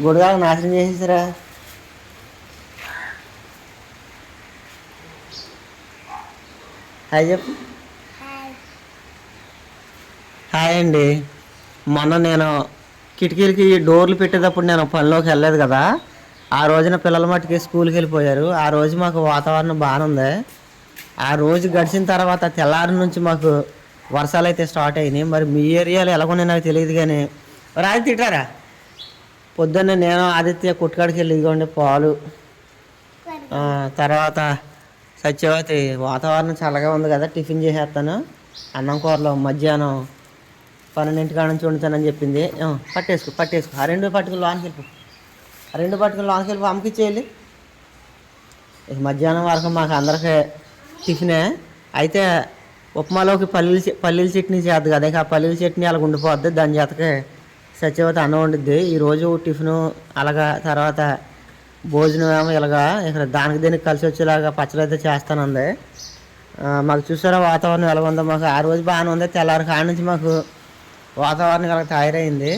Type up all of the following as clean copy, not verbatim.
గుడిగాలకు నాశనం చేసేసారా? హాయ్ చెప్పు. హాయ్ అండి. మొన్న నేను కిటికీలకి డోర్లు పెట్టేటప్పుడు నేను పనిలోకి వెళ్ళలేదు కదా, ఆ రోజున పిల్లల మట్టుకి స్కూల్కి వెళ్ళిపోయారు. ఆ రోజు మాకు వాతావరణం బాగానే ఉంది. ఆ రోజు గడిచిన తర్వాత తెల్లారి నుంచి మాకు వర్షాలు అయితే స్టార్ట్ అయినాయి. మరి మీ ఏరియాలో ఎలాగొన్నాయి నాకు తెలియదు కానీ రాజు తింటారా. పొద్దున్నే నేను ఆదిత్య కొట్టుకాడికి వెళ్ళి ఇదిగోండి పాలు, తర్వాత సత్యవతి వాతావరణం చల్లగా ఉంది కదా టిఫిన్ చేసేస్తాను, అన్నం కూరలో మధ్యాహ్నం 12 కాడ నుంచి వండుతానని చెప్పింది. పట్టేసుకో ఆ రెండు పట్టుకుని లోనికి వెళ్ళిపో, ఆ రెండు పట్టుకుని లోనికి వెళ్ళిపో, అమ్మకిచ్చేయాలి. ఇక మధ్యాహ్నం వరకు మాకు అందరికీ టిఫినే. అయితే ఉప్మాలోకి పల్లీల చట్నీ చేద్దు కదా, ఇక ఆ పల్లీల చట్నీ అలాగ ఉండిపోద్ది. దాని చేతకి సత్యవతి అన్నం వండిద్ది. ఈరోజు టిఫిను అలాగా, తర్వాత భోజనం ఏమో ఇలాగా ఇక్కడ దానికి దీనికి కలిసి వచ్చేలాగా పచ్చడి అయితే చేస్తానుంది. మాకు చూసారా వాతావరణం ఎలా ఉందో. మాకు ఆ రోజు బాగానే ఉంది, తెల్లారి కాడ నుంచి మాకు వాతావరణం ఇలా తయారైంది.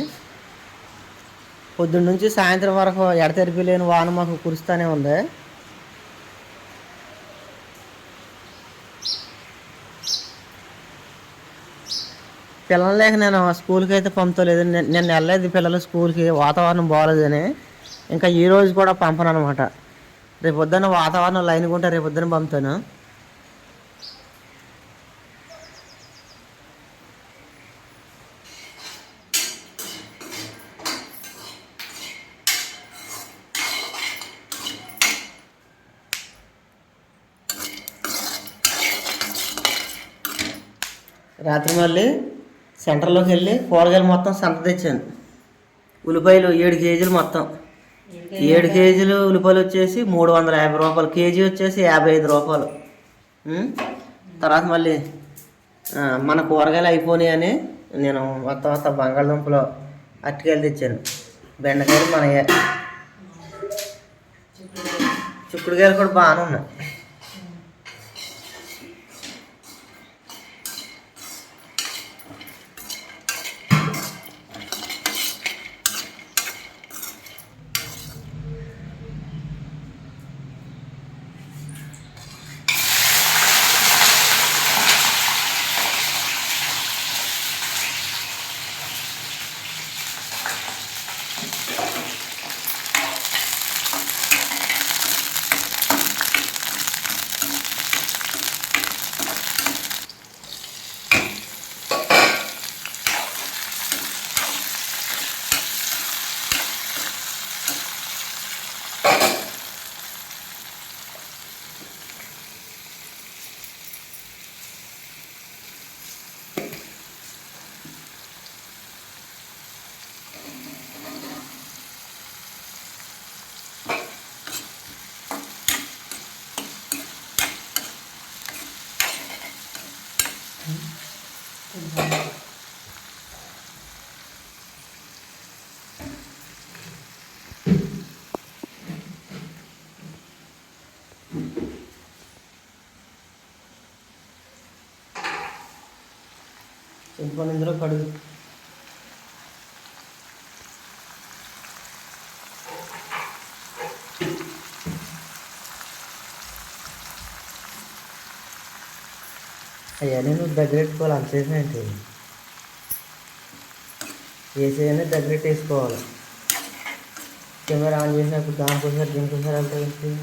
పొద్దున్న నుంచి సాయంత్రం వరకు ఎడతెరిపి లేని వాన మాకు కురుస్తూనే ఉంది. పిల్లలు లేక నేను స్కూల్కి అయితే పంపుతలేదు. నేను వెళ్ళలేదు పిల్లలు స్కూల్కి, వాతావరణం బాగోలేదని. ఇంకా ఈరోజు కూడా పంపను అనమాట. రేపు పొద్దున్న వాతావరణం లైన్గా ఉంటే రేపు పొద్దున్న పంపుతాను. రాత్రి మళ్ళీ సెంటర్లోకి వెళ్ళి కూరగాయలు మొత్తం సంత తెచ్చాను. ఉల్లిపాయలు 7 కేజీలు, మొత్తం 7 కేజీలు ఉల్లిపాయలు వచ్చేసి 350 రూపాయలు, కేజీ వచ్చేసి 55 రూపాయలు. తర్వాత మళ్ళీ మన కూరగాయలు అయిపోయినాయి అని నేను మొత్తం బంగాళదుంపలు, అరటికాయలు తెచ్చాను. బెండకాయలు మనయే, చిక్కుడుకాయలు కూడా బాగానే ఉన్నాయి. చింతపండు ఇందులో కడుగు. అవన్నీ నువ్వు దగ్గర పెట్టుకోవాలి. అంతసేపు ఏంటి వేసేయన్నీ దగ్గర వేసుకోవాలి. కెమెరా ఆన్ చేసినప్పుడు దానికోసారి దీనికోసారి వెళ్తాయి.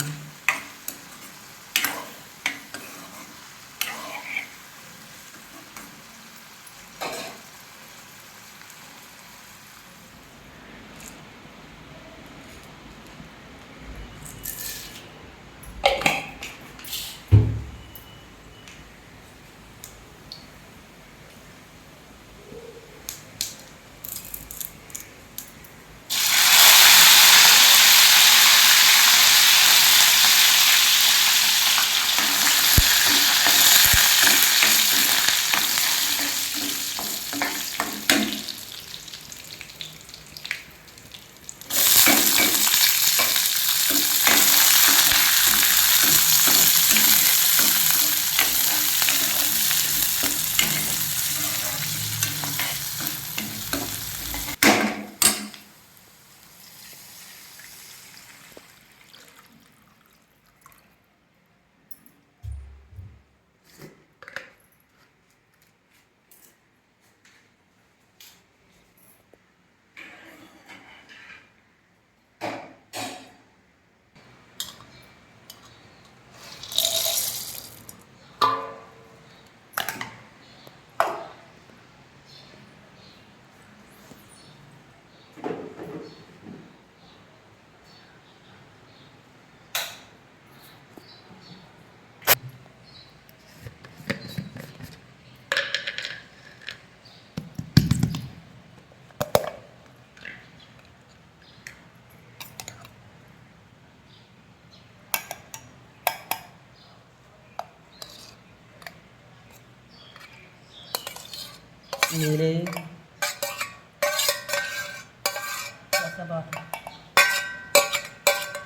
నీరే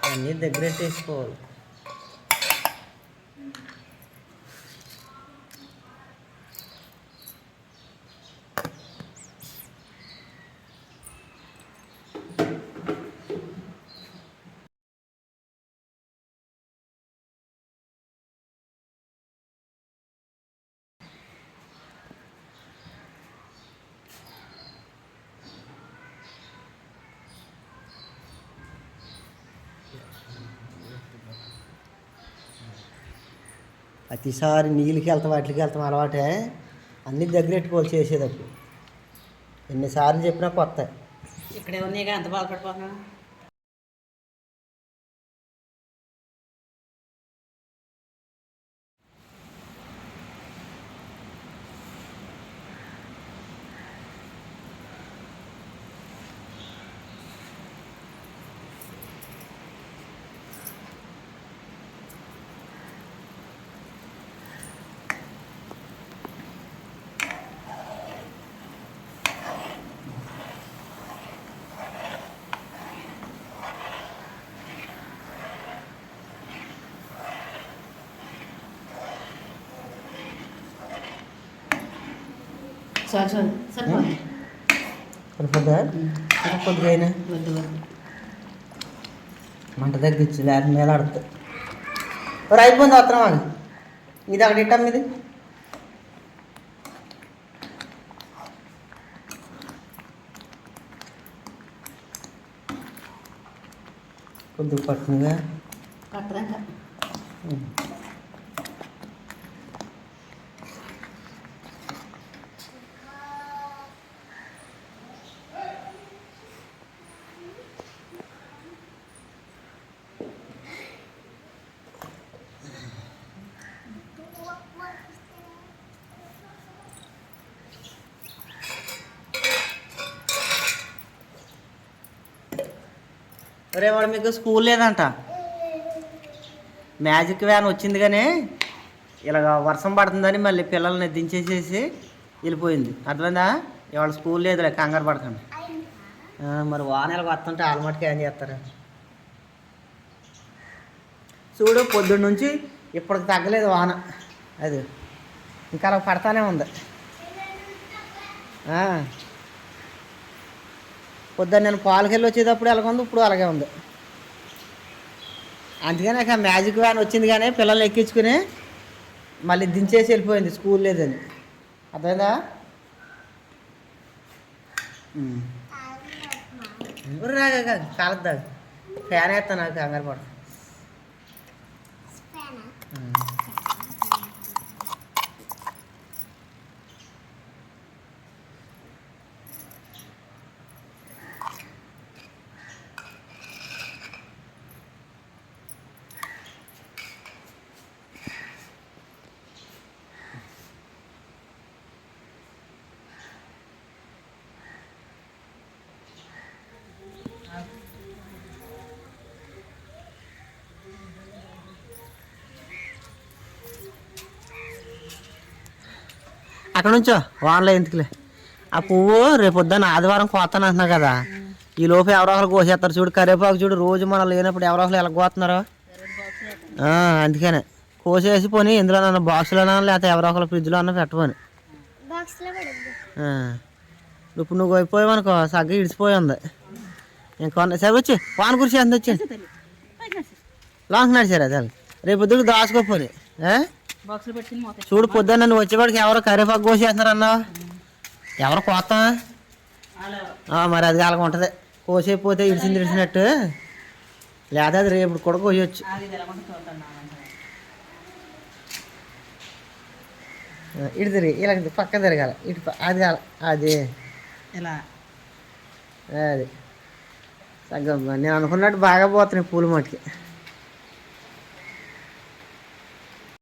అన్నీ దగ్గర తీసుకోవాలి. ప్రతిసారి నీళ్ళకి వెళ్తాం వాటికి వెళ్తాం అలవాటే. అన్నీ దగ్గర పెట్టుకోవాలి చేసేటప్పుడు. ఎన్నిసార్లు చెప్పినా కొత్త. ఇక్కడే ఉన్నాయి ఎంత బాధపడిపోతున్నాను. సరిపోద్దా కొద్దిగా అయినా మంట తగ్గించి లేకపోతే మీద ఆడుతుంది. అయిపోయింది వస్తున్నాం అది ఇది అక్కడ ఇట్టాం ఇది కొద్దిగా పట్టినగా పట్టదంట. ఒరే వాడు మీకు స్కూల్ లేదంట. మ్యాజిక్ వ్యాన్ వచ్చింది కానీ ఇలాగ వర్షం పడుతుందని మళ్ళీ పిల్లల్ని దించేసేసి వెళ్ళిపోయింది. అర్థమైందా? ఇవాళ స్కూల్ లేదులే, కంగారు పడకండి. మరి వానలకు వస్తుంటే ఆల్మట్కి ఏం చేస్తారు చూడు. పొద్దున్న నుంచి ఇప్పటికి తగ్గలేదు వాన. అది ఇంకా అలా పడతానే ఉంది. పొద్దున్న నేను పాలకెళ్ళి వచ్చేటప్పుడు ఎలాగ ఉంది, ఇప్పుడు అలాగే ఉంది. అందుకని నాకు మ్యాజిక్ వ్యాన్ వచ్చింది కానీ పిల్లల్ని ఎక్కించుకుని మళ్ళీ దించేసి వెళ్ళిపోయింది స్కూల్ లేదని. అర్థమైందా? రాగా కాలద్దా ఫ్యాన్ వేస్తా నాకు కంగారు పడ. అక్కడ నుంచో వానలో ఎందుకులే. ఆ పువ్వు రేపొద్దున ఆదివారం కోస్తాను అంటున్నావు కదా, ఈ లోపు ఎవరో ఒకరు కోసేస్తారు చూడు. కరివేపాకు చూడు, రోజు మనం లేనప్పుడు ఎవరో ఒకరు ఎలా కోస్తున్నారు. అందుకనే కోసేసి పోనీ ఎందులోనన్నా బాక్స్లోనా లేకపోతే ఎవరో ఒకరు ఫ్రిడ్జ్లో అన్నా పెట్టమని. ఇప్పుడు నువ్వు అయిపోయావు అనుకో సగ్గా ఇడిచిపోయి ఉంది. ఇంకొన్న సరే వచ్చి వాన గురించి ఎంత వచ్చి లాంగ్ నడిచారు అది. రేపు పొద్దుకు దాచుకోపోని చూడు. పొద్దున్న నువ్వు వచ్చేవాడికి ఎవరో కరివేపాకు కోసేస్తున్నారు అన్నావు. ఎవరో కోస్తా మరి అది అలాగ ఉంటుంది. కోసేపోతే ఇడిచినట్టు లేదా అది రేపు కూడా కోయవచ్చు. ఇటు తిరిగి ఇలా పక్క తిరగాలి. ఇటు అది అది అది సగ్గం నేను అనుకున్నట్టు బాగా పోతున్నాయి పూల మట్టుకి.